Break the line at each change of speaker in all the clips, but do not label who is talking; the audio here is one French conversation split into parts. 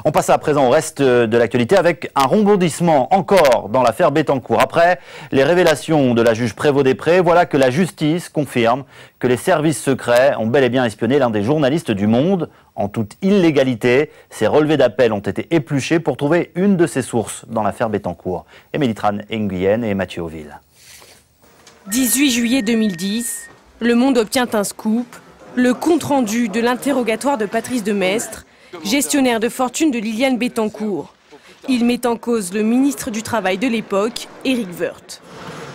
On passe à présent au reste de l'actualité avec un rebondissement encore dans l'affaire Bettencourt. Après les révélations de la juge Prévost-Després, voilà que la justice confirme que les services secrets ont bel et bien espionné l'un des journalistes du Monde en toute illégalité. Ces relevés d'appel ont été épluchés pour trouver une de ces sources dans l'affaire Bettencourt. Émilie Tran Nguyen et Mathieu Auville.
18 juillet 2010, Le Monde obtient un scoop, le compte-rendu de l'interrogatoire de Patrice Demestre, gestionnaire de fortune de Liliane Bettencourt. Il met en cause le ministre du Travail de l'époque, Éric Woerth.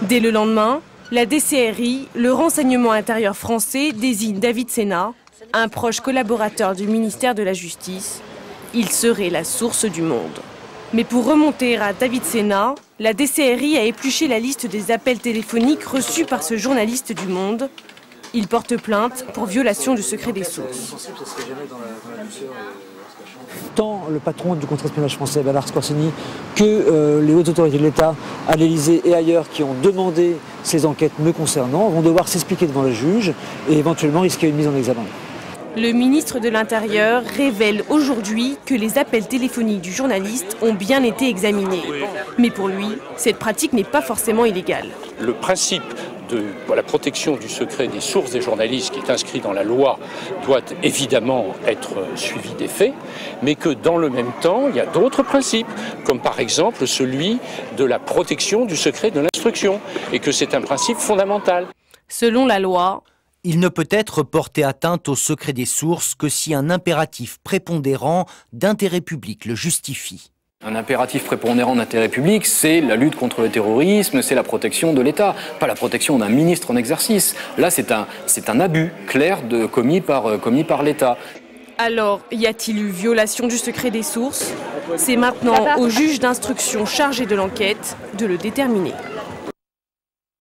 Dès le lendemain, la DCRI, le renseignement intérieur français, désigne David Sena, un proche collaborateur du ministère de la Justice. Il serait la source du Monde. Mais pour remonter à David Sena, la DCRI a épluché la liste des appels téléphoniques reçus par ce journaliste du Monde. Il porte plainte pour violation du secret des sources.
Tant le patron du contre-espionnage français, Bernard Scorsini, que les hautes autorités de l'État, à l'Élysée et ailleurs, qui ont demandé ces enquêtes me concernant, vont devoir s'expliquer devant le juge et éventuellement risquer une mise en examen.
Le ministre de l'Intérieur révèle aujourd'hui que les appels téléphoniques du journaliste ont bien été examinés. Mais pour lui, cette pratique n'est pas forcément illégale.
Le principe de la protection du secret des sources des journalistes qui est inscrit dans la loi doit évidemment être suivi des faits, mais que dans le même temps, il y a d'autres principes, comme par exemple celui de la protection du secret de l'instruction, et que c'est un principe fondamental.
Selon la loi,
il ne peut être porté atteinte au secret des sources que si un impératif prépondérant d'intérêt public le justifie.
Un impératif prépondérant d'intérêt public, c'est la lutte contre le terrorisme, c'est la protection de l'État, pas la protection d'un ministre en exercice. Là, c'est un abus clair commis par l'État.
Alors, y a-t-il eu violation du secret des sources? C'est maintenant au juge d'instruction chargé de l'enquête de le déterminer.